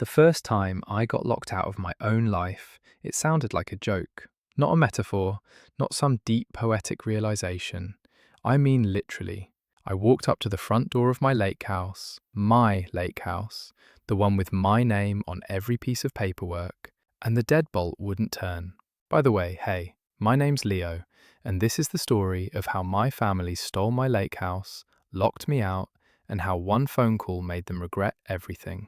The first time I got locked out of my own life, it sounded like a joke. Not a metaphor, not some deep poetic realization. I mean literally. I walked up to the front door of my lake house, the one with my name on every piece of paperwork, and the deadbolt wouldn't turn. By the way, hey, my name's Leo, and this is the story of how my family stole my lake house, locked me out, and how one phone call made them regret everything.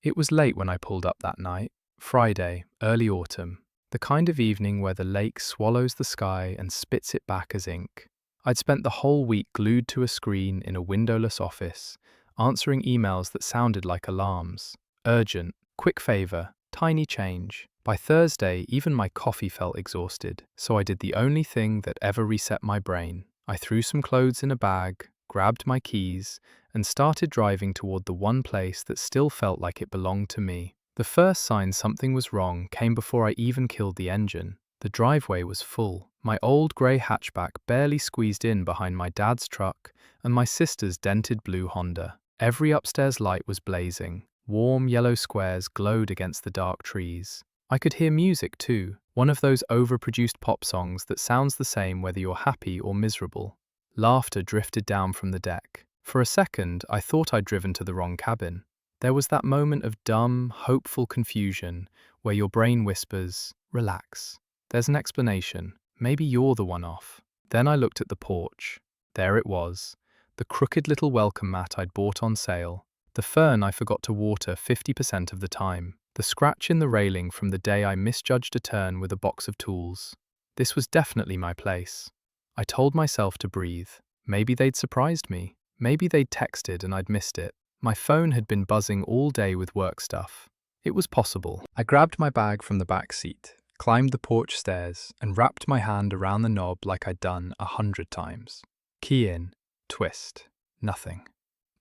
It was late when I pulled up that night, Friday, early autumn, the kind of evening where the lake swallows the sky and spits it back as ink. I'd spent the whole week glued to a screen in a windowless office, answering emails that sounded like alarms. Urgent, quick favor, tiny change. By Thursday, even my coffee felt exhausted, so I did the only thing that ever reset my brain. I threw some clothes in a bag, grabbed my keys, and started driving toward the one place that still felt like it belonged to me. The first sign something was wrong came before I even killed the engine. The driveway was full. My old grey hatchback barely squeezed in behind my dad's truck and my sister's dented blue Honda. Every upstairs light was blazing. Warm yellow squares glowed against the dark trees. I could hear music too, one of those overproduced pop songs that sounds the same whether you're happy or miserable. Laughter drifted down from the deck. For a second, I thought I'd driven to the wrong cabin. There was that moment of dumb, hopeful confusion where your brain whispers, relax. There's an explanation. Maybe you're the one off. Then I looked at the porch. There it was. The crooked little welcome mat I'd bought on sale. The fern I forgot to water 50% of the time. The scratch in the railing from the day I misjudged a turn with a box of tools. This was definitely my place. I told myself to breathe. Maybe they'd surprised me. Maybe they'd texted and I'd missed it. My phone had been buzzing all day with work stuff. It was possible. I grabbed my bag from the back seat, climbed the porch stairs, and wrapped my hand around the knob like I'd done 100 times. Key in, twist, nothing.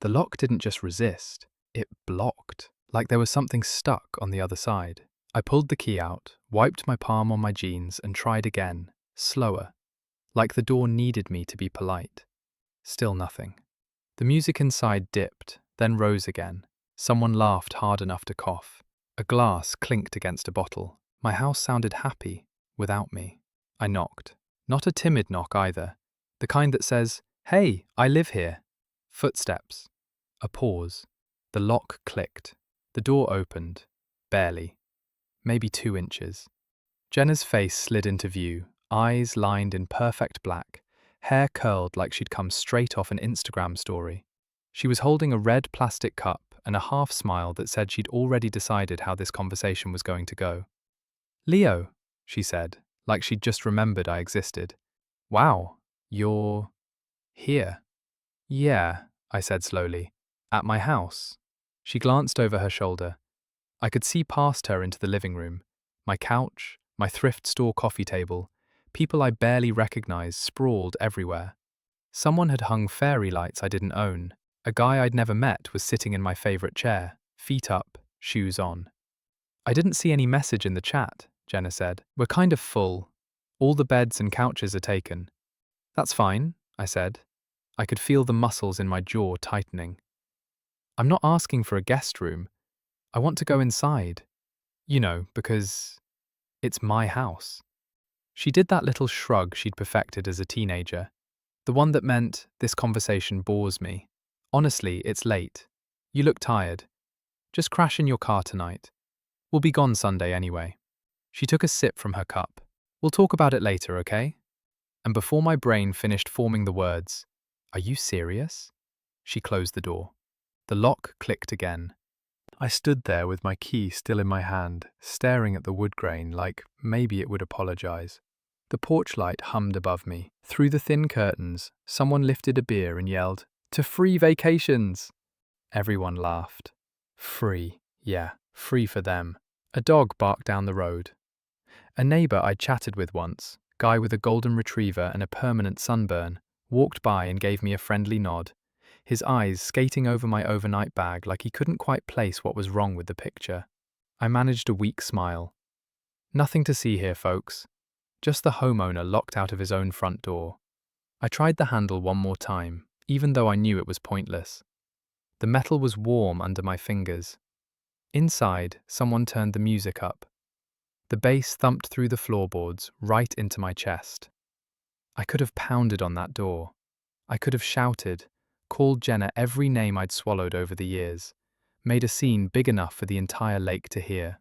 The lock didn't just resist, it blocked, like there was something stuck on the other side. I pulled the key out, wiped my palm on my jeans, and tried again, slower, like the door needed me to be polite. Still nothing. The music inside dipped, then rose again. Someone laughed hard enough to cough. A glass clinked against a bottle. My house sounded happy, without me. I knocked. Not a timid knock either. The kind that says, "Hey, I live here." Footsteps. A pause. The lock clicked. The door opened. Barely. Maybe 2 inches. Jenna's face slid into view, eyes lined in perfect black, hair curled like she'd come straight off an Instagram story. She was holding a red plastic cup and a half smile that said she'd already decided how this conversation was going to go. "Leo," she said, like she'd just remembered I existed. "Wow, you're here." "Yeah," I said slowly. "At my house." She glanced over her shoulder. I could see past her into the living room. My couch, my thrift store coffee table, people I barely recognized sprawled everywhere. Someone had hung fairy lights I didn't own. A guy I'd never met was sitting in my favorite chair, feet up, shoes on. "I didn't see any message in the chat," Jenna said. "We're kind of full. All the beds and couches are taken." "That's fine," I said. I could feel the muscles in my jaw tightening. "I'm not asking for a guest room. I want to go inside. Because it's my house." She did that little shrug she'd perfected as a teenager. The one that meant, "This conversation bores me. Honestly, it's late. You look tired. Just crash in your car tonight. We'll be gone Sunday anyway." She took a sip from her cup. "We'll talk about it later, okay?" And before my brain finished forming the words, "Are you serious?" she closed the door. The lock clicked again. I stood there with my key still in my hand, staring at the wood grain like maybe it would apologize. The porch light hummed above me. Through the thin curtains, someone lifted a beer and yelled, "To free vacations!" Everyone laughed. Free. Yeah, free for them. A dog barked down the road. A neighbor I'd chatted with once, guy with a golden retriever and a permanent sunburn, walked by and gave me a friendly nod, his eyes skating over my overnight bag like he couldn't quite place what was wrong with the picture. I managed a weak smile. "Nothing to see here, folks. Just the homeowner locked out of his own front door." I tried the handle one more time, even though I knew it was pointless. The metal was warm under my fingers. Inside, someone turned the music up. The bass thumped through the floorboards, right into my chest. I could have pounded on that door. I could have shouted, called Jenna every name I'd swallowed over the years, made a scene big enough for the entire lake to hear.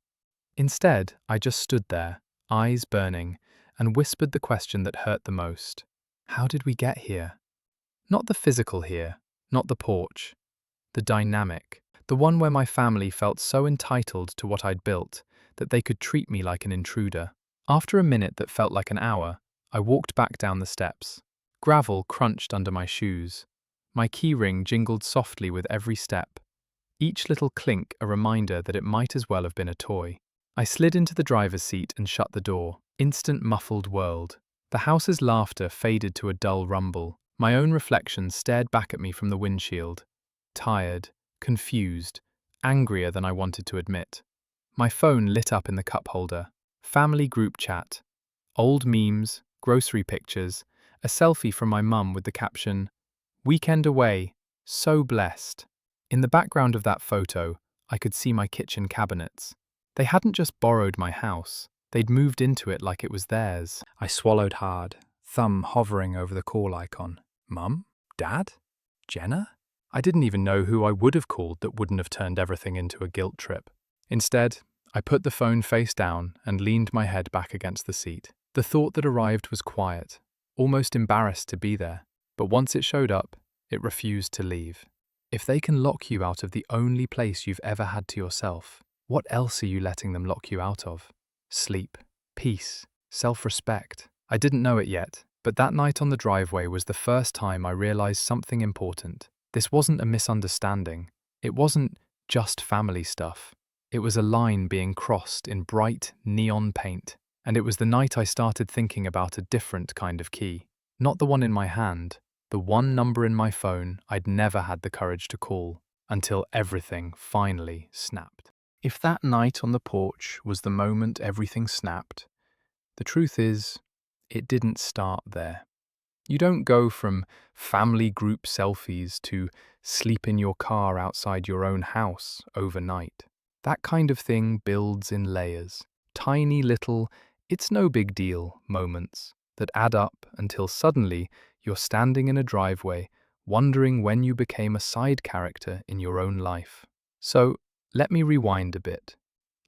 Instead, I just stood there, eyes burning, and whispered the question that hurt the most. How did we get here? Not the physical here, not the porch. The dynamic. The one where my family felt so entitled to what I'd built that they could treat me like an intruder. After a minute that felt like an hour, I walked back down the steps. Gravel crunched under my shoes. My keyring jingled softly with every step. Each little clink a reminder that it might as well have been a toy. I slid into the driver's seat and shut the door. Instant muffled world. The house's laughter faded to a dull rumble. My own reflection stared back at me from the windshield. Tired, confused, angrier than I wanted to admit. My phone lit up in the cup holder. Family group chat. Old memes, grocery pictures, a selfie from my mum with the caption, "Weekend away, so blessed." In the background of that photo, I could see my kitchen cabinets. They hadn't just borrowed my house, they'd moved into it like it was theirs. I swallowed hard, thumb hovering over the call icon. Mum? Dad? Jenna? I didn't even know who I would have called that wouldn't have turned everything into a guilt trip. Instead, I put the phone face down and leaned my head back against the seat. The thought that arrived was quiet, almost embarrassed to be there, but once it showed up, it refused to leave. If they can lock you out of the only place you've ever had to yourself, what else are you letting them lock you out of? Sleep, peace, self-respect. I didn't know it yet, but that night on the driveway was the first time I realized something important. This wasn't a misunderstanding. It wasn't just family stuff. It was a line being crossed in bright neon paint. And it was the night I started thinking about a different kind of key. Not the one in my hand, the one number in my phone I'd never had the courage to call, until everything finally snapped. If that night on the porch was the moment everything snapped, the truth is, it didn't start there. You don't go from family group selfies to sleep in your car outside your own house overnight. That kind of thing builds in layers, tiny little "it's no big deal" moments that add up until suddenly you're standing in a driveway wondering when you became a side character in your own life. So, let me rewind a bit.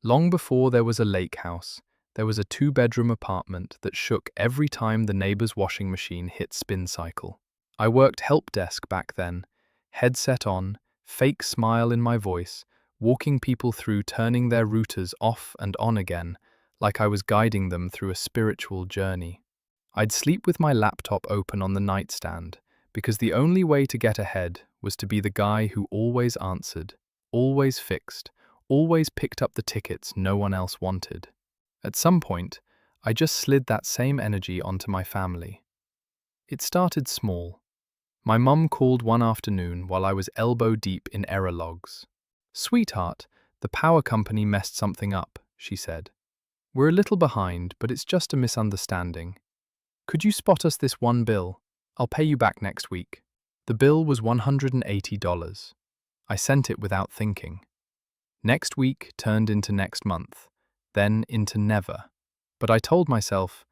Long before there was a lake house, there was a 2-bedroom apartment that shook every time the neighbor's washing machine hit spin cycle. I worked help desk back then, headset on, fake smile in my voice, walking people through turning their routers off and on again, like I was guiding them through a spiritual journey. I'd sleep with my laptop open on the nightstand, because the only way to get ahead was to be the guy who always answered, always fixed, always picked up the tickets no one else wanted. At some point, I just slid that same energy onto my family. It started small. My mum called one afternoon while I was elbow deep in error logs. "Sweetheart, the power company messed something up," she said. "We're a little behind, but it's just a misunderstanding. Could you spot us this one bill? I'll pay you back next week." The bill was $180. I sent it without thinking. Next week turned into next month, then into never. But I told myself,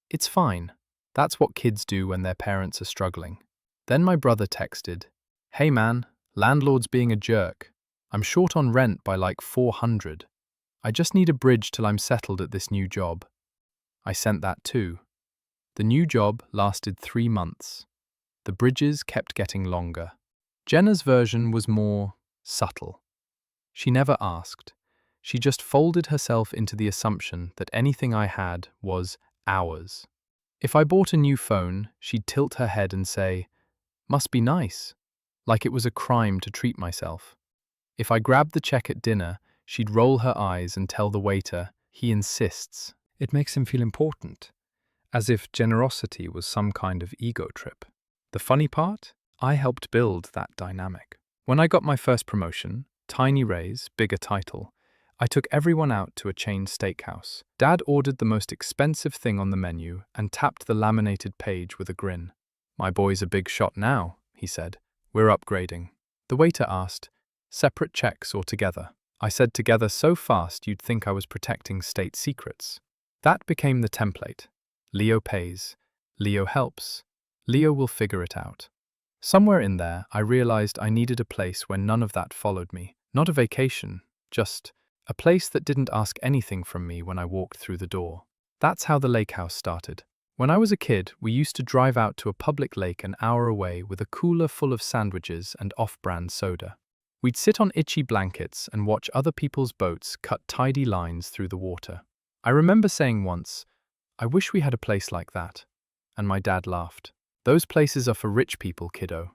it's fine. That's what kids do when their parents are struggling. Then my brother texted, "Hey man, landlord's being a jerk. I'm short on rent by like $400. I just need a bridge till I'm settled at this new job." I sent that too. The new job lasted 3 months. The bridges kept getting longer. Jenna's version was more subtle. She never asked. She just folded herself into the assumption that anything I had was ours. If I bought a new phone, she'd tilt her head and say, "Must be nice," like it was a crime to treat myself. If I grabbed the check at dinner, she'd roll her eyes and tell the waiter, "He insists. It makes him feel important," as if generosity was some kind of ego trip. The funny part? I helped build that dynamic. When I got my first promotion, tiny raise, bigger title, I took everyone out to a chain steakhouse. Dad ordered the most expensive thing on the menu and tapped the laminated page with a grin. "My boy's a big shot now," he said. "We're upgrading." The waiter asked, "Separate checks or together?" I said together so fast you'd think I was protecting state secrets. That became the template. Leo pays. Leo helps. Leo will figure it out. Somewhere in there, I realized I needed a place where none of that followed me. Not a vacation, just a place that didn't ask anything from me when I walked through the door. That's how the lake house started. When I was a kid, we used to drive out to a public lake an hour away with a cooler full of sandwiches and off-brand soda. We'd sit on itchy blankets and watch other people's boats cut tidy lines through the water. I remember saying once, "I wish we had a place like that." And my dad laughed. "Those places are for rich people, kiddo.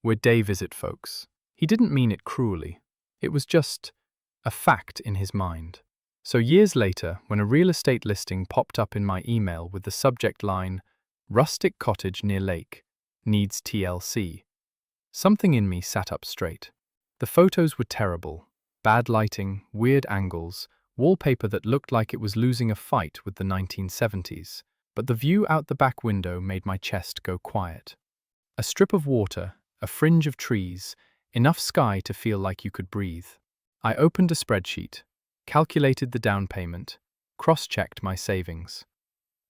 We're day visit folks." He didn't mean it cruelly. It was just a fact in his mind. So years later, when a real estate listing popped up in my email with the subject line, "Rustic cottage near lake, needs TLC," something in me sat up straight. The photos were terrible. Bad lighting, weird angles, wallpaper that looked like it was losing a fight with the 1970s. But the view out the back window made my chest go quiet. A strip of water, a fringe of trees, enough sky to feel like you could breathe. I opened a spreadsheet, calculated the down payment, cross-checked my savings,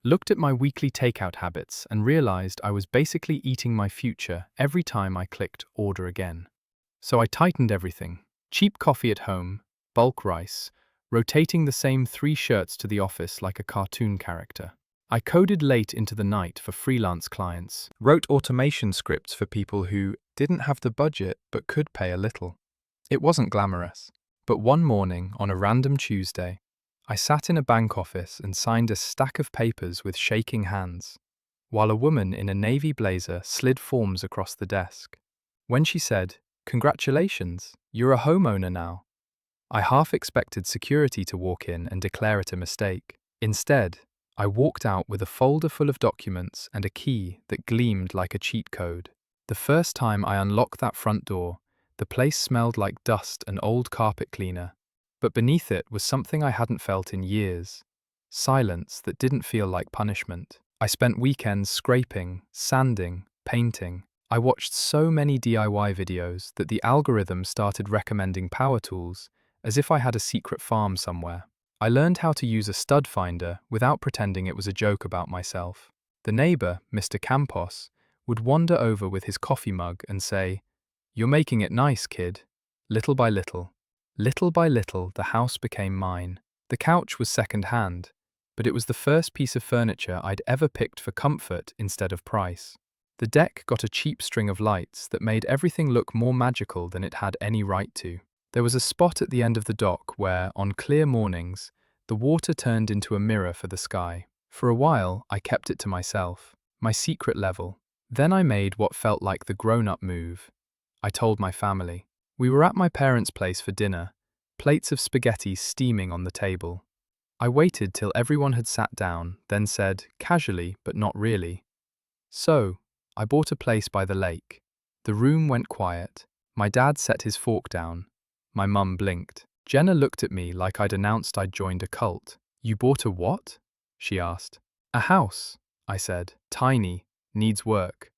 looked at my weekly takeout habits and realized I was basically eating my future every time I clicked order again. So I tightened everything. Cheap coffee at home, bulk rice, rotating the same 3 shirts to the office like a cartoon character. I coded late into the night for freelance clients, wrote automation scripts for people who didn't have the budget but could pay a little. It wasn't glamorous, but one morning on a random Tuesday, I sat in a bank office and signed a stack of papers with shaking hands, while a woman in a navy blazer slid forms across the desk. When she said, "Congratulations, you're a homeowner now," I half expected security to walk in and declare it a mistake. Instead, I walked out with a folder full of documents and a key that gleamed like a cheat code. The first time I unlocked that front door, the place smelled like dust and old carpet cleaner, but beneath it was something I hadn't felt in years. Silence that didn't feel like punishment. I spent weekends scraping, sanding, painting. I watched so many DIY videos that the algorithm started recommending power tools as if I had a secret farm somewhere. I learned how to use a stud finder without pretending it was a joke about myself. The neighbor, Mr. Campos, would wander over with his coffee mug and say, "You're making it nice, kid." Little by little, the house became mine. The couch was second-hand, but it was the first piece of furniture I'd ever picked for comfort instead of price. The deck got a cheap string of lights that made everything look more magical than it had any right to. There was a spot at the end of the dock where, on clear mornings, the water turned into a mirror for the sky. For a while, I kept it to myself, my secret level. Then I made what felt like the grown-up move. I told my family. We were at my parents' place for dinner, plates of spaghetti steaming on the table. I waited till everyone had sat down, then said, casually but not really, "So, I bought a place by the lake." The room went quiet. My dad set his fork down. My mum blinked. Jenna looked at me like I'd announced I'd joined a cult. "You bought a what?" she asked. "A house," I said. "Tiny, needs work,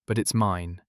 but it's mine."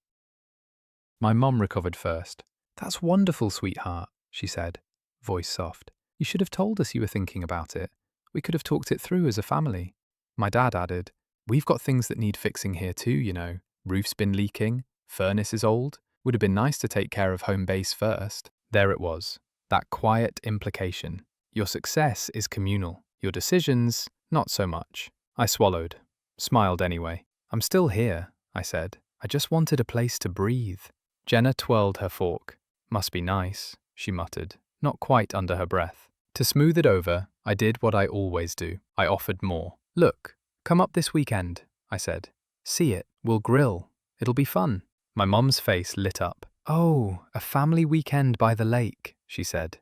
My mum recovered first. "That's wonderful, sweetheart," she said, voice soft. "You should have told us you were thinking about it. We could have talked it through as a family." My dad added, "We've got things that need fixing here too, you know. Roof's been leaking, furnace is old. Would have been nice to take care of home base first." There it was, that quiet implication. Your success is communal. Your decisions, not so much. I swallowed, smiled anyway. "I'm still here," I said. "I just wanted a place to breathe." Jenna twirled her fork. "Must be nice," she muttered, not quite under her breath. To smooth it over, I did what I always do. I offered more. "Look, come up this weekend," I said. "See it. We'll grill. It'll be fun." My mum's face lit up. "Oh, a family weekend by the lake," she said.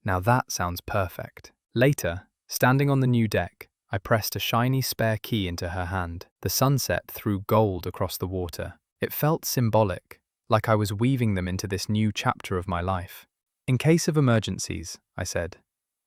"Now that sounds perfect." Later, standing on the new deck, I pressed a shiny spare key into her hand. The sunset threw gold across the water. It felt symbolic, like I was weaving them into this new chapter of my life. "In case of emergencies," I said,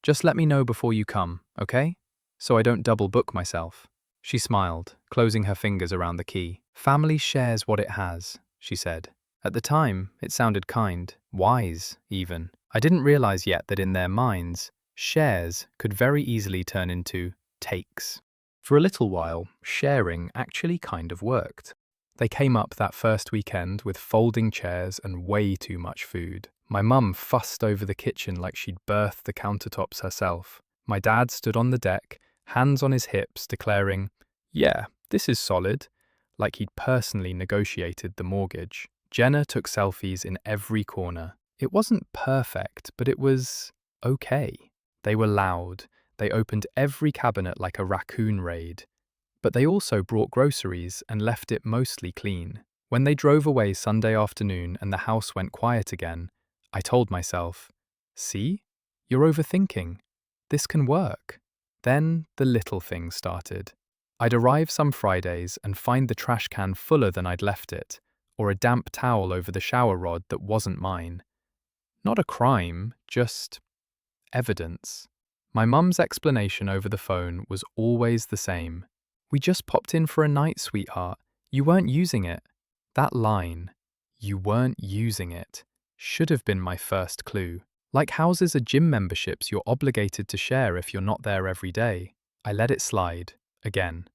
"just let me know before you come, okay? So I don't double book myself." She smiled, closing her fingers around the key. "Family shares what it has," she said. At the time, it sounded kind, wise, even. I didn't realize yet that in their minds, shares could very easily turn into takes. For a little while, sharing actually kind of worked. They came up that first weekend with folding chairs and way too much food. My mum fussed over the kitchen like she'd birthed the countertops herself. My dad stood on the deck, hands on his hips, declaring, "Yeah, this is solid," like he'd personally negotiated the mortgage. Jenna took selfies in every corner. It wasn't perfect, but it was okay. They were loud. They opened every cabinet like a raccoon raid. But they also brought groceries and left it mostly clean. When they drove away Sunday afternoon and the house went quiet again, I told myself, "See? You're overthinking. This can work." Then the little things started. I'd arrive some Fridays and find the trash can fuller than I'd left it, or a damp towel over the shower rod that wasn't mine. Not a crime, just evidence. My mum's explanation over the phone was always the same. "We just popped in for a night, sweetheart. You weren't using it." That line, "you weren't using it," should have been my first clue. Like houses or gym memberships you're obligated to share if you're not there every day. I let it slide. Again.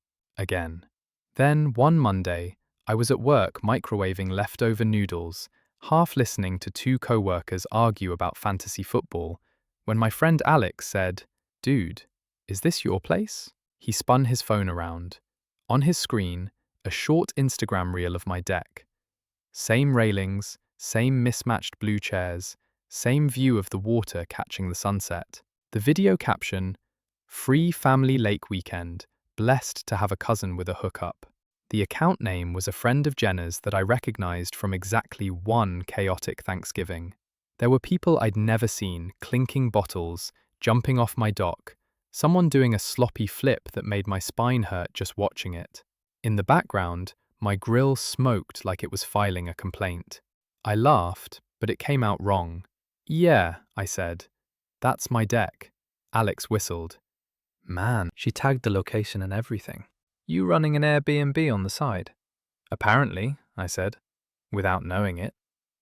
Then, one Monday, I was at work microwaving leftover noodles, half listening to two co-workers argue about fantasy football, when my friend Alex said, "Dude, is this your place?" He spun his phone around. On his screen, a short Instagram reel of my deck. Same railings, same mismatched blue chairs, same view of the water catching the sunset. The video caption, "Free family lake weekend, blessed to have a cousin with a hookup." The account name was a friend of Jenna's that I recognized from exactly one chaotic Thanksgiving. There were people I'd never seen, clinking bottles, jumping off my dock, someone doing a sloppy flip that made my spine hurt just watching it. In the background, my grill smoked like it was filing a complaint. I laughed, but it came out wrong. "Yeah," I said. "That's my deck." Alex whistled. "Man," she tagged the location and everything. "You running an Airbnb on the side?" "Apparently," I said, without knowing it.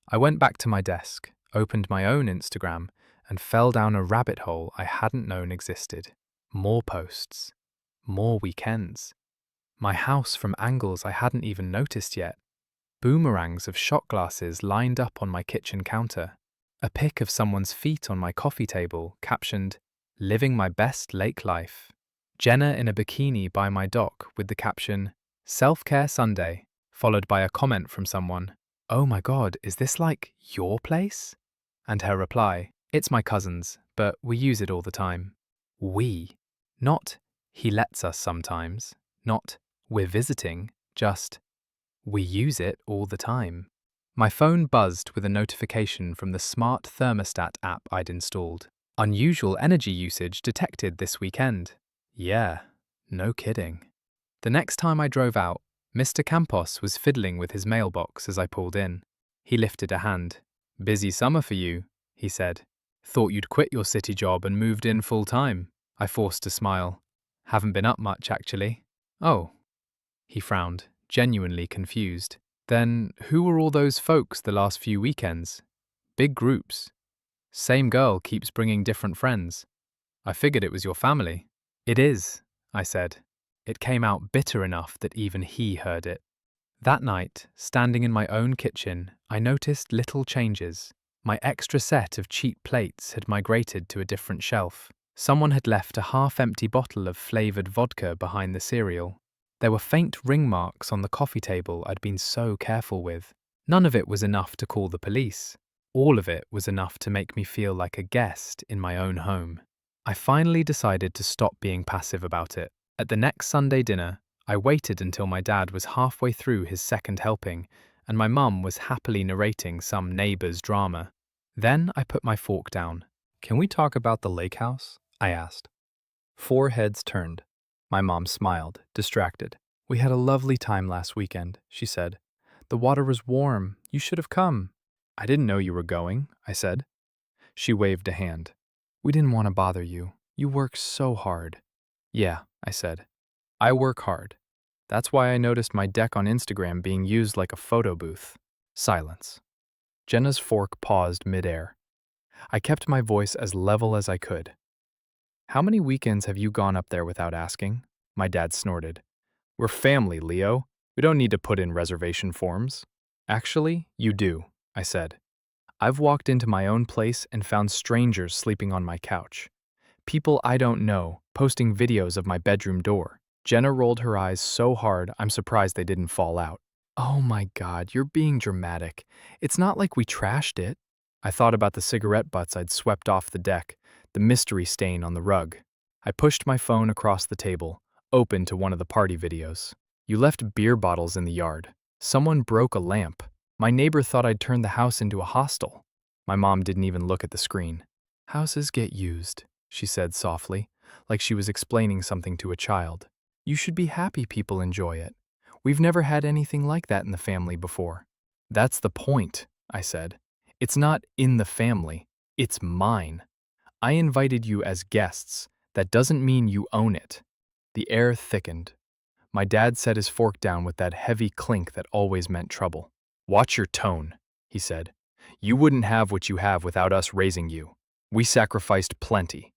I went back to my desk, opened my own Instagram, and fell down a rabbit hole I hadn't known existed. More posts. More weekends. My house from angles I hadn't even noticed yet. Boomerangs of shot glasses lined up on my kitchen counter. A pic of someone's feet on my coffee table, captioned, "Living my best lake life." Jenna in a bikini by my dock with the caption, "Self-care Sunday," followed by a comment from someone, "Oh my god, is this like your place?" And her reply, "It's my cousin's, but we use it all the time." We. Not, "He lets us sometimes." Not, "We're visiting." Just, "We use it all the time." My phone buzzed with a notification from the smart thermostat app I'd installed. "Unusual energy usage detected this weekend." Yeah, no kidding. The next time I drove out, Mr. Campos was fiddling with his mailbox as I pulled in. He lifted a hand. "Busy summer for you," he said. "Thought you'd quit your city job and moved in full-time." I forced a smile. "Haven't been up much, actually." "Oh." He frowned, genuinely confused. "Then who were all those folks the last few weekends? Big groups. Same girl keeps bringing different friends. I figured it was your family." "It is," I said. It came out bitter enough that even he heard it. That night, standing in my own kitchen, I noticed little changes. My extra set of cheap plates had migrated to a different shelf. Someone had left a half-empty bottle of flavoured vodka behind the cereal. There were faint ring marks on the coffee table I'd been so careful with. None of it was enough to call the police. All of it was enough to make me feel like a guest in my own home. I finally decided to stop being passive about it. At the next Sunday dinner, I waited until my dad was halfway through his second helping, and my mum was happily narrating some neighbour's drama. Then I put my fork down. "Can we talk about the lake house?" I asked. 4 heads turned. My mom smiled, distracted. "We had a lovely time last weekend," she said. "The water was warm. You should have come." "I didn't know you were going," I said. She waved a hand. "We didn't want to bother you. You work so hard." "Yeah," I said. "I work hard. That's why I noticed my deck on Instagram being used like a photo booth." Silence. Jenna's fork paused midair. I kept my voice as level as I could. How many weekends have you gone up there without asking? My dad snorted. We're family, Leo. We don't need to put in reservation forms. Actually, you do, I said. I've walked into my own place and found strangers sleeping on my couch. People I don't know, posting videos of my bedroom door. Jenna rolled her eyes so hard I'm surprised they didn't fall out. Oh my God, you're being dramatic. It's not like we trashed it. I thought about the cigarette butts I'd swept off the deck, the mystery stain on the rug. I pushed my phone across the table, open to one of the party videos. You left beer bottles in the yard. Someone broke a lamp. My neighbor thought I'd turned the house into a hostel. My mom didn't even look at the screen. Houses get used, she said softly, like she was explaining something to a child. You should be happy people enjoy it. We've never had anything like that in the family before. That's the point, I said. It's not in the family, it's mine. I invited you as guests. That doesn't mean you own it. The air thickened. My dad set his fork down with that heavy clink that always meant trouble. Watch your tone, he said. You wouldn't have what you have without us raising you. We sacrificed plenty.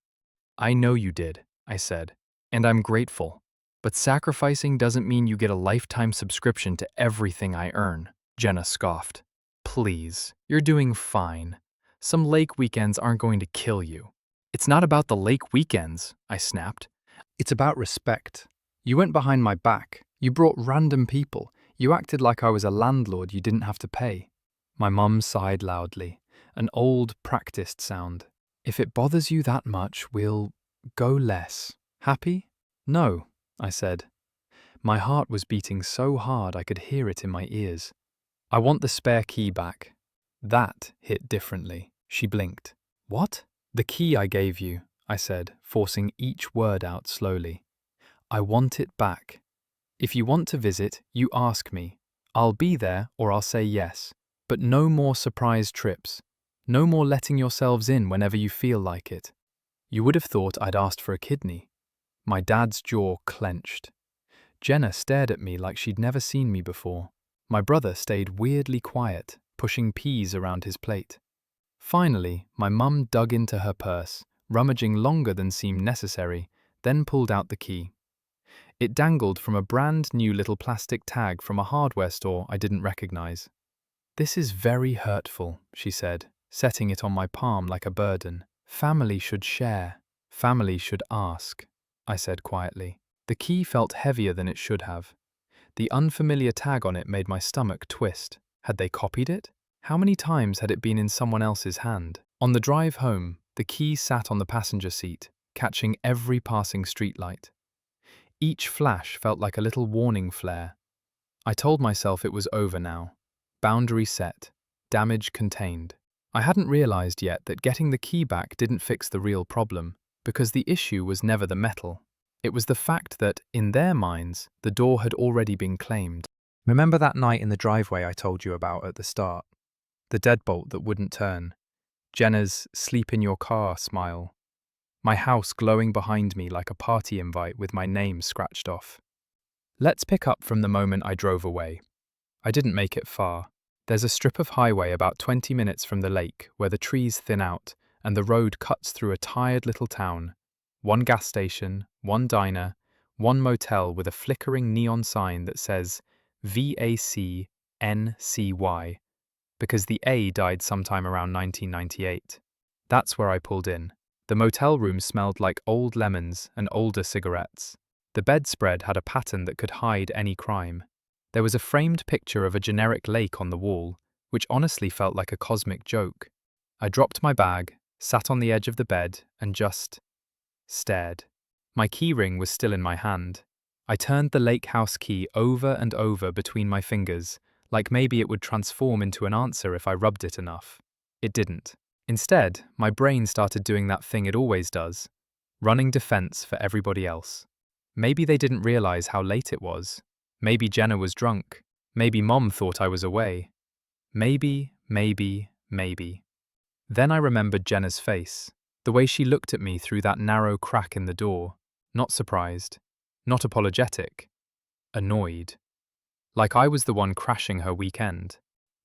I know you did, I said, and I'm grateful. But sacrificing doesn't mean you get a lifetime subscription to everything I earn, Jenna scoffed. Please, you're doing fine. Some lake weekends aren't going to kill you. It's not about the lake weekends, I snapped. It's about respect. You went behind my back. You brought random people. You acted like I was a landlord you didn't have to pay. My mum sighed loudly, an old, practiced sound. If it bothers you that much, we'll go less. Happy? No, I said. My heart was beating so hard I could hear it in my ears. I want the spare key back. That hit differently. She blinked. What? The key I gave you, I said, forcing each word out slowly. I want it back. If you want to visit, you ask me. I'll be there or I'll say yes. But no more surprise trips. No more letting yourselves in whenever you feel like it. You would have thought I'd asked for a kidney. My dad's jaw clenched. Jenna stared at me like she'd never seen me before. My brother stayed weirdly quiet, pushing peas around his plate. Finally, my mum dug into her purse, rummaging longer than seemed necessary, then pulled out the key. It dangled from a brand new little plastic tag from a hardware store I didn't recognize. This is very hurtful, she said, setting it on my palm like a burden. Family should share. Family should ask, I said quietly. The key felt heavier than it should have. The unfamiliar tag on it made my stomach twist. Had they copied it? How many times had it been in someone else's hand? On the drive home, the key sat on the passenger seat, catching every passing streetlight. Each flash felt like a little warning flare. I told myself it was over now. Boundary set. Damage contained. I hadn't realized yet that getting the key back didn't fix the real problem, because the issue was never the metal. It was the fact that, in their minds, the door had already been claimed. Remember that night in the driveway I told you about at the start? The deadbolt that wouldn't turn. Jenna's sleep in your car smile. My house glowing behind me like a party invite with my name scratched off. Let's pick up from the moment I drove away. I didn't make it far. There's a strip of highway about 20 minutes from the lake where the trees thin out and the road cuts through a tired little town. One gas station, one diner, one motel with a flickering neon sign that says VACNCY, because the A died sometime around 1998. That's where I pulled in. The motel room smelled like old lemons and older cigarettes. The bedspread had a pattern that could hide any crime. There was a framed picture of a generic lake on the wall, which honestly felt like a cosmic joke. I dropped my bag, sat on the edge of the bed, and just stared. My keyring was still in my hand. I turned the lake house key over and over between my fingers, like maybe it would transform into an answer if I rubbed it enough. It didn't. Instead, my brain started doing that thing it always does, running defense for everybody else. Maybe they didn't realize how late it was. Maybe Jenna was drunk. Maybe Mom thought I was away. Maybe. Then I remembered Jenna's face, the way she looked at me through that narrow crack in the door, not surprised, not apologetic, annoyed. Like I was the one crashing her weekend.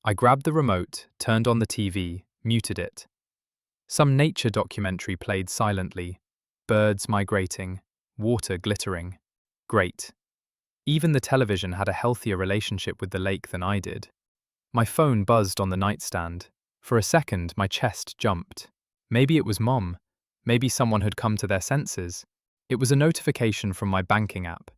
I grabbed the remote, turned on the TV, muted it. Some nature documentary played silently, birds migrating, water glittering. Great. Even the television had a healthier relationship with the lake than I did. My phone buzzed on the nightstand. For a second, my chest jumped. Maybe it was Mom. Maybe someone had come to their senses. It was a notification from my banking app.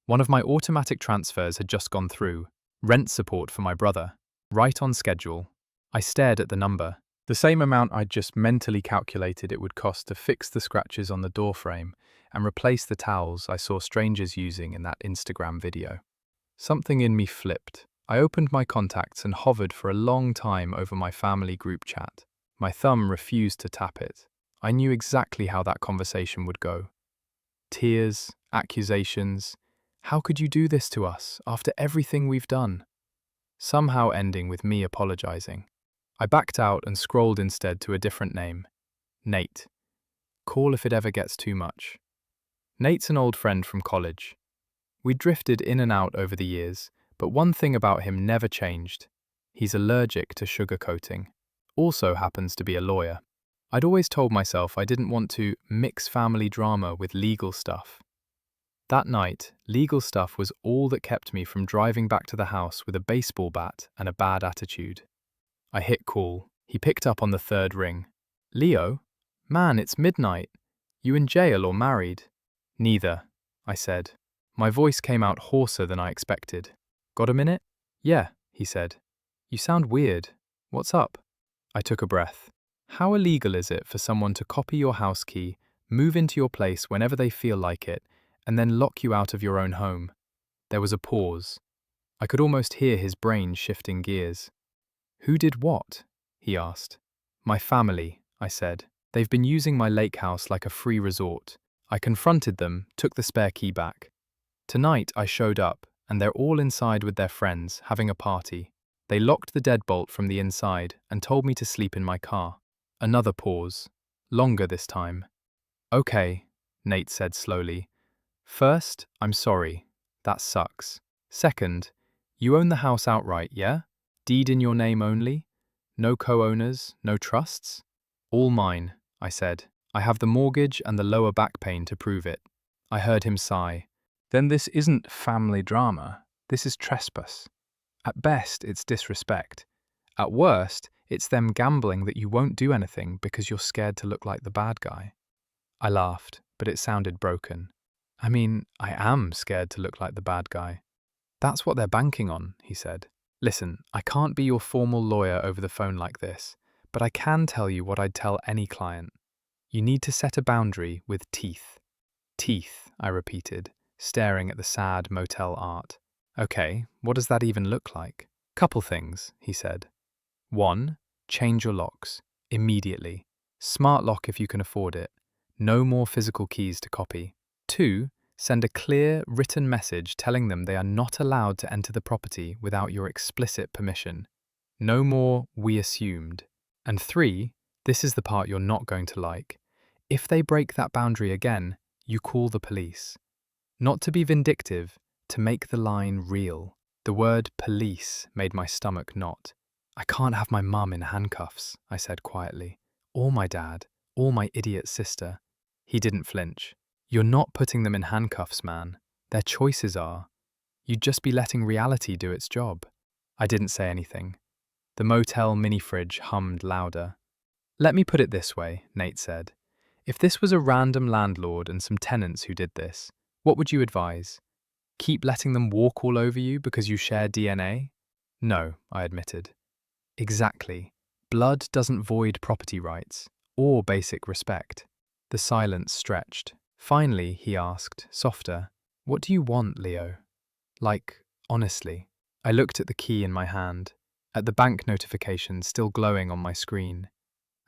One of my automatic transfers had just gone through. Rent support for my brother. Right on schedule. I stared at the number. The same amount I'd just mentally calculated it would cost to fix the scratches on the doorframe and replace the towels I saw strangers using in that Instagram video. Something in me flipped. I opened my contacts and hovered for a long time over my family group chat. My thumb refused to tap it. I knew exactly how that conversation would go. Tears, accusations. How could you do this to us after everything we've done? Somehow ending with me apologizing. I backed out and scrolled instead to a different name. Nate. Call if it ever gets too much. Nate's an old friend from college. We drifted in and out over the years, but one thing about him never changed. He's allergic to sugarcoating. Also happens to be a lawyer. I'd always told myself I didn't want to mix family drama with legal stuff. That night, legal stuff was all that kept me from driving back to the house with a baseball bat and a bad attitude. I hit call. He picked up on the third ring. Leo? Man, it's midnight. You in jail or married? Neither, I said. My voice came out hoarser than I expected. Got a minute? Yeah, he said. You sound weird. What's up? I took a breath. How illegal is it for someone to copy your house key, move into your place whenever they feel like it, and then lock you out of your own home? There was a pause. I could almost hear his brain shifting gears. Who did what? He asked. My family, I said. They've been using my lake house like a free resort. I confronted them, took the spare key back. Tonight I showed up, and they're all inside with their friends, having a party. They locked the deadbolt from the inside and told me to sleep in my car. Another pause. Longer this time. Okay, Nate said slowly. First, I'm sorry. That sucks. Second, you own the house outright, yeah? Deed in your name only? No co-owners, no trusts? All mine, I said. I have the mortgage and the lower back pain to prove it. I heard him sigh. Then this isn't family drama. This is trespass. At best, it's disrespect. At worst, it's them gambling that you won't do anything because you're scared to look like the bad guy. I laughed, but it sounded broken. I mean, I am scared to look like the bad guy. That's what they're banking on, he said. Listen, I can't be your formal lawyer over the phone like this, but I can tell you what I'd tell any client. You need to set a boundary with teeth. Teeth, I repeated, staring at the sad motel art. Okay, what does that even look like? Couple things, he said. 1. Change your locks. Immediately. Smart lock if you can afford it. No more physical keys to copy. 2. Send a clear, written message telling them they are not allowed to enter the property without your explicit permission. No more "we assumed." And 3. This is the part you're not going to like. If they break that boundary again, you call the police. Not to be vindictive, to make the line real. The word police made my stomach knot. I can't have my mum in handcuffs, I said quietly. Or my dad, or my idiot sister. He didn't flinch. You're not putting them in handcuffs, man. Their choices are. You'd just be letting reality do its job. I didn't say anything. The motel mini-fridge hummed louder. Let me put it this way, Nate said. If this was a random landlord and some tenants who did this, what would you advise? Keep letting them walk all over you because you share DNA? No, I admitted. Exactly. Blood doesn't void property rights, or basic respect. The silence stretched. Finally, he asked, softer, what do you want, Leo? Like, honestly. I looked at the key in my hand, at the bank notification still glowing on my screen,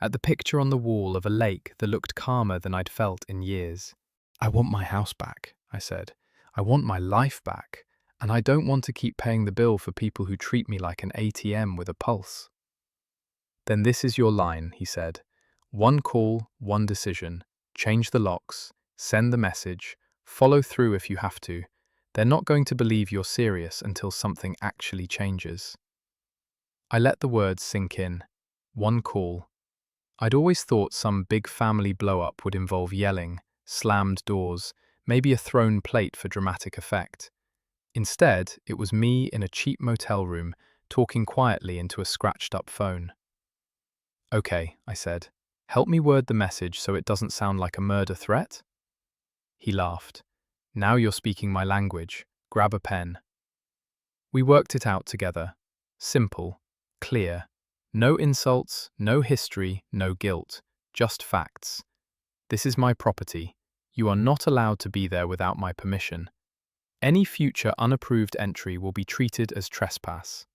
at the picture on the wall of a lake that looked calmer than I'd felt in years. I want my house back, I said. I want my life back, and I don't want to keep paying the bill for people who treat me like an ATM with a pulse. Then this is your line, he said. One call, one decision. Change the locks, send the message, follow through if you have to. They're not going to believe you're serious until something actually changes. I let the words sink in. One call. I'd always thought some big family blow-up would involve yelling, slammed doors, maybe a thrown plate for dramatic effect. Instead, it was me in a cheap motel room talking quietly into a scratched-up phone. "Okay," I said. "Help me word the message so it doesn't sound like a murder threat?" He laughed. "Now you're speaking my language. Grab a pen." We worked it out together. Simple, clear. No insults, no history, no guilt. Just facts. This is my property. You are not allowed to be there without my permission. Any future unapproved entry will be treated as trespass.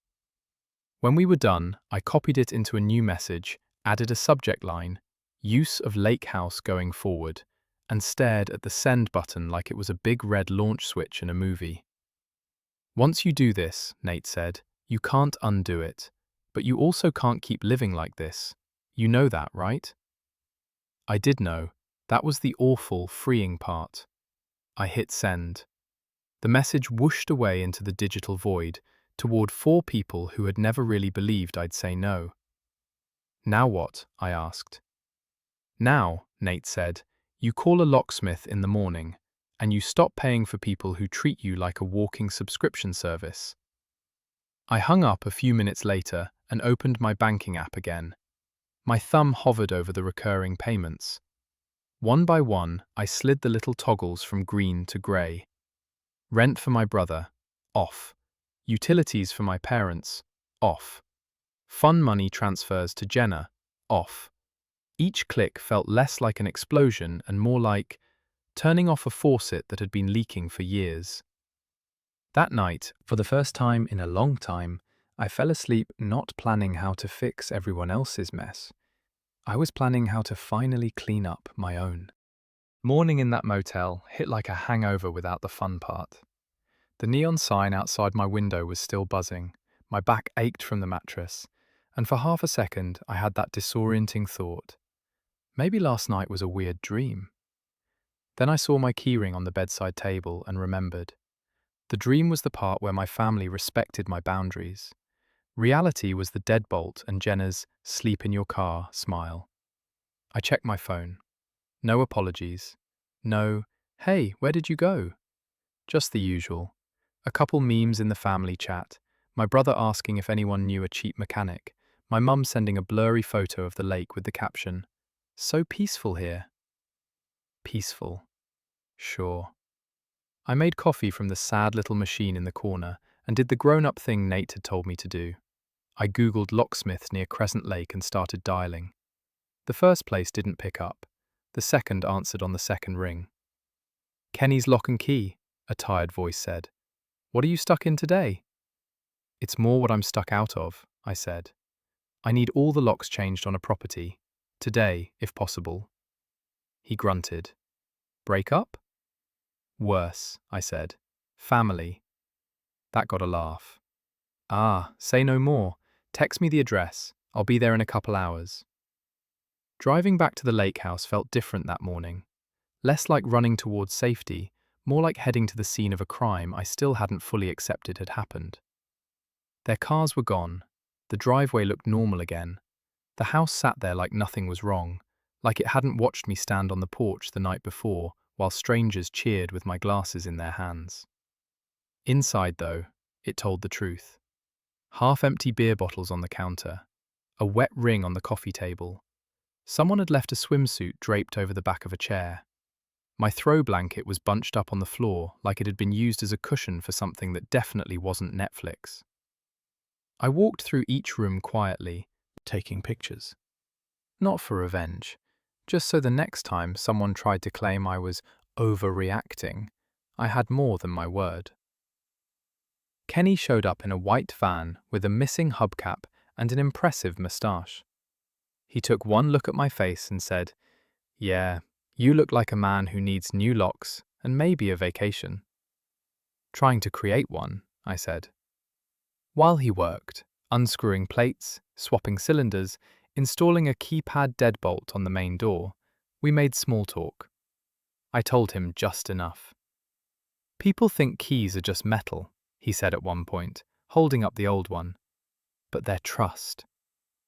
When we were done, I copied it into a new message, added a subject line, use of lake house going forward, and stared at the send button like it was a big red launch switch in a movie. "Once you do this," Nate said, "you can't undo it. But you also can't keep living like this. You know that, right?" I did know. That was the awful, freeing part. I hit send. The message whooshed away into the digital void, toward 4 people who had never really believed I'd say no. "Now what?" I asked. "Now," Nate said, "you call a locksmith in the morning, and you stop paying for people who treat you like a walking subscription service." I hung up a few minutes later and opened my banking app again. My thumb hovered over the recurring payments. One by one, I slid the little toggles from green to grey. Rent for my brother, off. Utilities for my parents, off. Fun money transfers to Jenna, off. Each click felt less like an explosion and more like turning off a faucet that had been leaking for years. That night, for the first time in a long time, I fell asleep not planning how to fix everyone else's mess. I was planning how to finally clean up my own. Morning in that motel hit like a hangover without the fun part. The neon sign outside my window was still buzzing, my back ached from the mattress, and for half a second I had that disorienting thought. Maybe last night was a weird dream. Then I saw my keyring on the bedside table and remembered. The dream was the part where my family respected my boundaries. Reality was the deadbolt and Jenna's "sleep in your car" smile. I checked my phone. No apologies. No, "Hey, where did you go?" Just the usual. A couple memes in the family chat, my brother asking if anyone knew a cheap mechanic, my mum sending a blurry photo of the lake with the caption, "So peaceful here." Peaceful. Sure. I made coffee from the sad little machine in the corner and did the grown-up thing Nate had told me to do. I googled locksmiths near Crescent Lake and started dialing. The first place didn't pick up. The second answered on the second ring. "Kenny's Lock and Key," a tired voice said. "What are you stuck in today?" "It's more what I'm stuck out of," I said. "I need all the locks changed on a property. Today, if possible." He grunted. "Break up?" "Worse," I said. "Family." That got a laugh. "Ah, say no more. Text me the address. I'll be there in a couple hours." Driving back to the lake house felt different that morning. Less like running towards safety, more like heading to the scene of a crime I still hadn't fully accepted had happened. Their cars were gone. The driveway looked normal again. The house sat there like nothing was wrong, like it hadn't watched me stand on the porch the night before while strangers cheered with my glasses in their hands. Inside, though, it told the truth. Half-empty beer bottles on the counter, a wet ring on the coffee table. Someone had left a swimsuit draped over the back of a chair. My throw blanket was bunched up on the floor like it had been used as a cushion for something that definitely wasn't Netflix. I walked through each room quietly, taking pictures. Not for revenge, just so the next time someone tried to claim I was overreacting, I had more than my word. Kenny showed up in a white van with a missing hubcap and an impressive moustache. He took one look at my face and said, "Yeah, you look like a man who needs new locks and maybe a vacation." "Trying to create one," I said. While he worked, unscrewing plates, swapping cylinders, installing a keypad deadbolt on the main door, we made small talk. I told him just enough. "People think keys are just metal," he said at one point, holding up the old one. "But they're trust.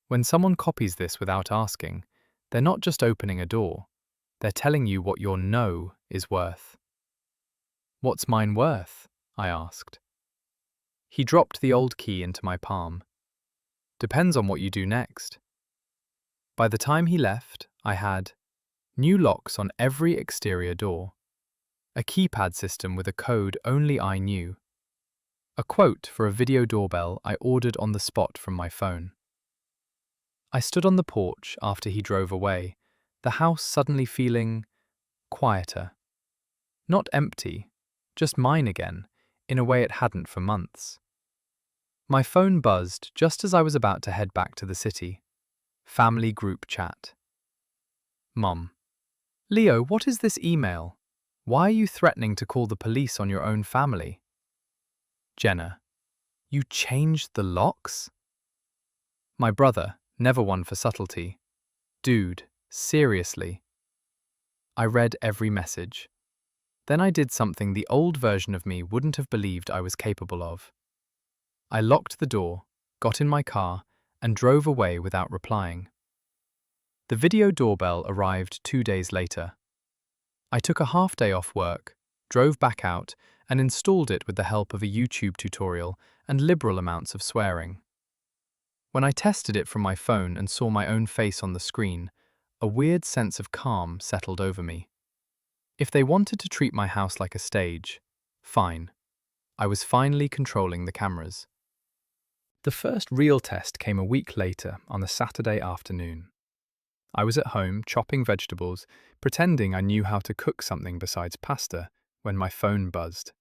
When someone copies this without asking, They're not just opening a door, they're telling you what your no is worth. What's mine worth? I asked. He dropped the old key into my palm. Depends on what you do next. By the time he left, I had new locks on every exterior door, a keypad system with a code only I knew, a quote for a video doorbell I ordered on the spot from my phone. I stood on the porch after he drove away, the house suddenly feeling quieter. Not empty, just mine again, in a way it hadn't for months. My phone buzzed just as I was about to head back to the city. Family group chat. Mum. Leo, what is this email? Why are you threatening to call the police on your own family? Jenna. You changed the locks? My brother, never one for subtlety. Dude, seriously. I read every message. Then I did something the old version of me wouldn't have believed I was capable of. I locked the door, got in my car, and drove away without replying. The video doorbell arrived 2 days later. I took a half day off work, drove back out, and installed it with the help of a YouTube tutorial and liberal amounts of swearing. When I tested it from my phone and saw my own face on the screen, a weird sense of calm settled over me. If they wanted to treat my house like a stage, fine. I was finally controlling the cameras. The first real test came a week later on a Saturday afternoon. I was at home chopping vegetables, pretending I knew how to cook something besides pasta, when my phone buzzed.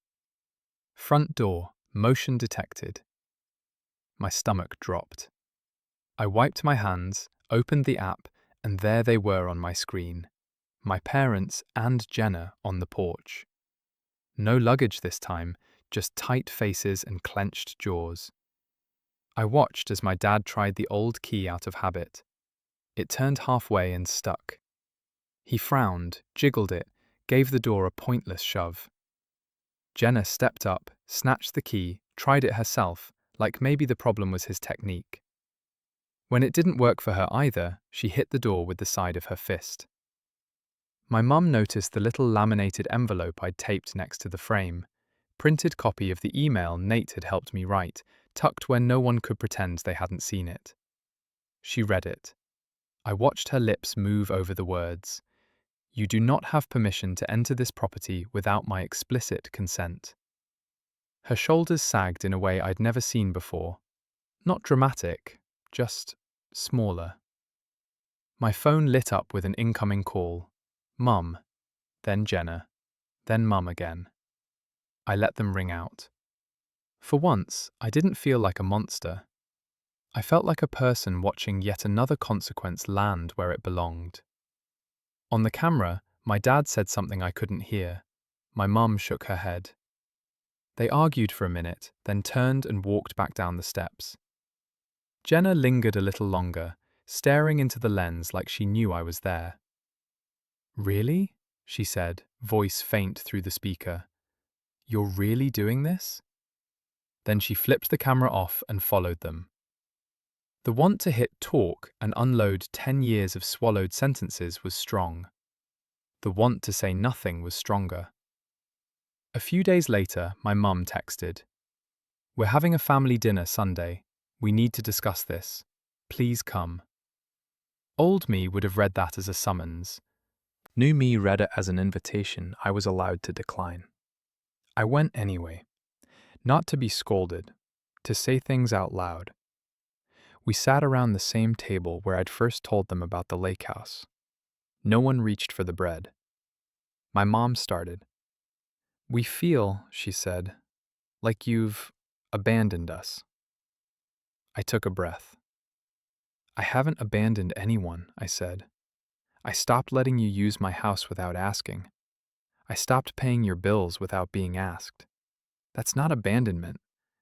Front door, motion detected. My stomach dropped. I wiped my hands, opened the app, and there they were on my screen. My parents and Jenna on the porch. No luggage this time, just tight faces and clenched jaws. I watched as my dad tried the old key out of habit. It turned halfway and stuck. He frowned, jiggled it, gave the door a pointless shove. Jenna stepped up, snatched the key, tried it herself, like maybe the problem was his technique. When it didn't work for her either, she hit the door with the side of her fist. My mum noticed the little laminated envelope I'd taped next to the frame, printed copy of the email Nate had helped me write, tucked where no one could pretend they hadn't seen it. She read it. I watched her lips move over the words. You do not have permission to enter this property without my explicit consent. Her shoulders sagged in a way I'd never seen before. Not dramatic, just smaller. My phone lit up with an incoming call. Mum, then Jenna, then Mum again. I let them ring out. For once, I didn't feel like a monster. I felt like a person watching yet another consequence land where it belonged. On the camera, my dad said something I couldn't hear. My mum shook her head. They argued for a minute, then turned and walked back down the steps. Jenna lingered a little longer, staring into the lens like she knew I was there. Really? She said, voice faint through the speaker. You're really doing this? Then she flipped the camera off and followed them. The want to hit talk and unload 10 years of swallowed sentences was strong. The want to say nothing was stronger. A few days later, my mum texted. We're having a family dinner Sunday. We need to discuss this. Please come. Old me would have read that as a summons. New me read it as an invitation I was allowed to decline. I went anyway. Not to be scolded, to say things out loud. We sat around the same table where I'd first told them about the lake house. No one reached for the bread. My mom started. We feel, she said, like you've abandoned us. I took a breath. I haven't abandoned anyone, I said. I stopped letting you use my house without asking. I stopped paying your bills without being asked. That's not abandonment.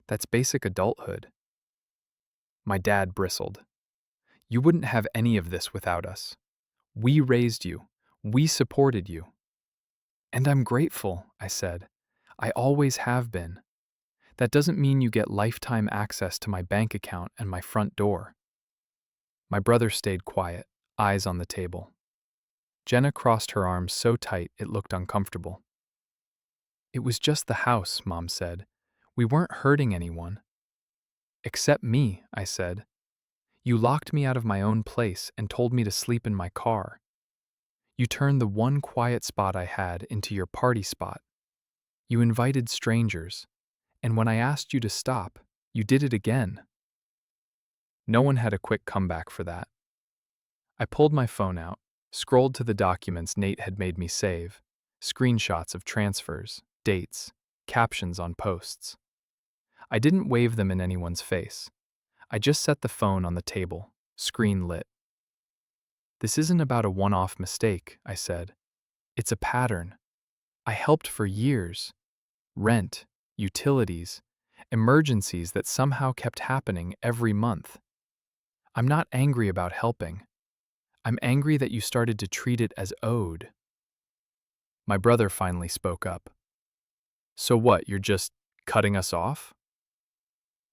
That's basic adulthood. My dad bristled. You wouldn't have any of this without us. We raised you. We supported you. And I'm grateful, I said. I always have been. That doesn't mean you get lifetime access to my bank account and my front door. My brother stayed quiet, eyes on the table. Jenna crossed her arms so tight it looked uncomfortable. "It was just the house," Mom said. "We weren't hurting anyone." "Except me," I said. "You locked me out of my own place and told me to sleep in my car. You turned the one quiet spot I had into your party spot. You invited strangers, and when I asked you to stop, you did it again." No one had a quick comeback for that. I pulled my phone out, scrolled to the documents Nate had made me save, screenshots of transfers, dates, captions on posts. I didn't wave them in anyone's face. I just set the phone on the table, screen lit. "This isn't about a one-off mistake," I said. "It's a pattern. I helped for years. Rent, utilities, emergencies that somehow kept happening every month. I'm not angry about helping. I'm angry that you started to treat it as owed." My brother finally spoke up. "So what, you're just cutting us off?"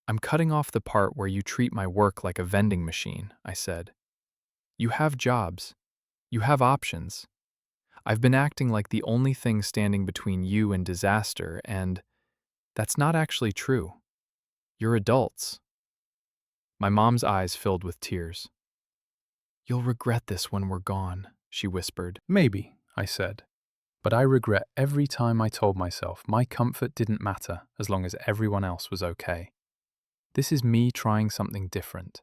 "I'm cutting off the part where you treat my work like a vending machine," I said. "You have jobs. You have options. I've been acting like the only thing standing between you and disaster, and that's not actually true. You're adults." My mom's eyes filled with tears. "You'll regret this when we're gone," she whispered. "Maybe," I said. "But I regret every time I told myself my comfort didn't matter as long as everyone else was okay. This is me trying something different."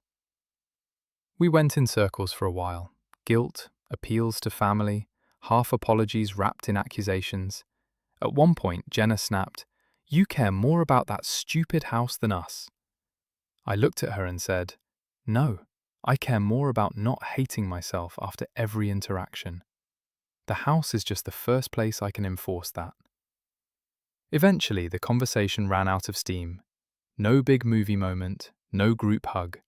We went in circles for a while. Guilt, appeals to family, half apologies wrapped in accusations. At one point, Jenna snapped, "You care more about that stupid house than us." I looked at her and said, "No, I care more about not hating myself after every interaction. The house is just the first place I can enforce that." Eventually, the conversation ran out of steam. No big movie moment, no group hug.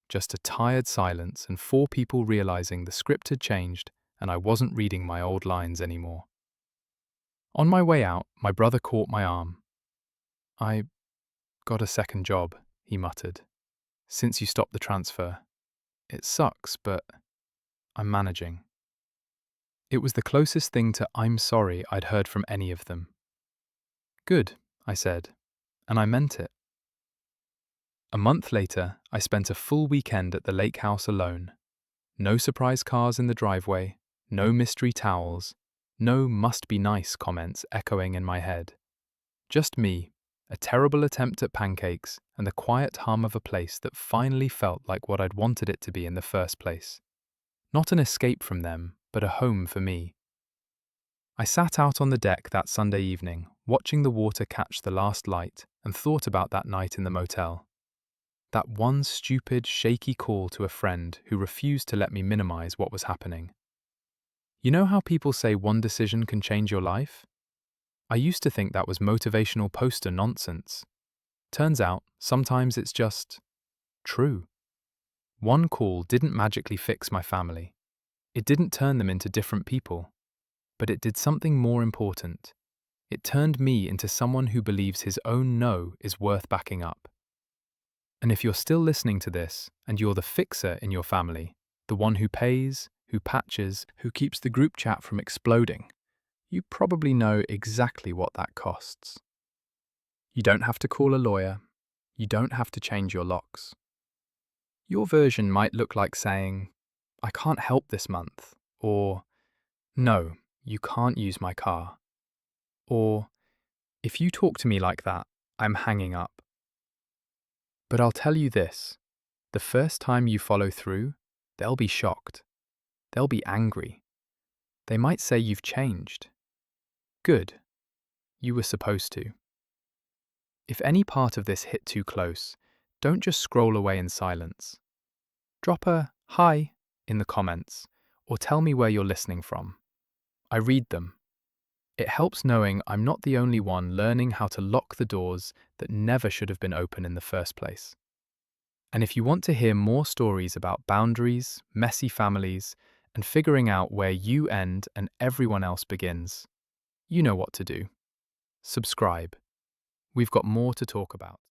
Just a tired silence and four people realizing the script had changed and I wasn't reading my old lines anymore. On my way out, my brother caught my arm. "I got a second job," he muttered, "since you stopped the transfer. It sucks, but I'm managing." It was the closest thing to "I'm sorry" I'd heard from any of them. "Good," I said, and I meant it. A month later, I spent a full weekend at the lake house alone. No surprise cars in the driveway, no mystery towels, no "must be nice" comments echoing in my head. Just me, a terrible attempt at pancakes, and the quiet hum of a place that finally felt like what I'd wanted it to be in the first place. Not an escape from them, but a home for me. I sat out on the deck that Sunday evening, watching the water catch the last light, and thought about that night in the motel. That one stupid, shaky call to a friend who refused to let me minimize what was happening. You know how people say one decision can change your life? I used to think that was motivational poster nonsense. Turns out, sometimes it's just true. One call didn't magically fix my family. It didn't turn them into different people. But it did something more important. It turned me into someone who believes his own no is worth backing up. And if you're still listening to this, and you're the fixer in your family, the one who pays, who patches, who keeps the group chat from exploding, you probably know exactly what that costs. You don't have to call a lawyer. You don't have to change your locks. Your version might look like saying, "I can't help this month," or "No, you can't use my car," or "If you talk to me like that, I'm hanging up." But I'll tell you this, the first time you follow through, they'll be shocked. They'll be angry. They might say you've changed. Good. You were supposed to. If any part of this hit too close, don't just scroll away in silence. Drop a "hi" in the comments, or tell me where you're listening from. I read them. It helps knowing I'm not the only one learning how to lock the doors that never should have been open in the first place. And if you want to hear more stories about boundaries, messy families, and figuring out where you end and everyone else begins, you know what to do. Subscribe. We've got more to talk about.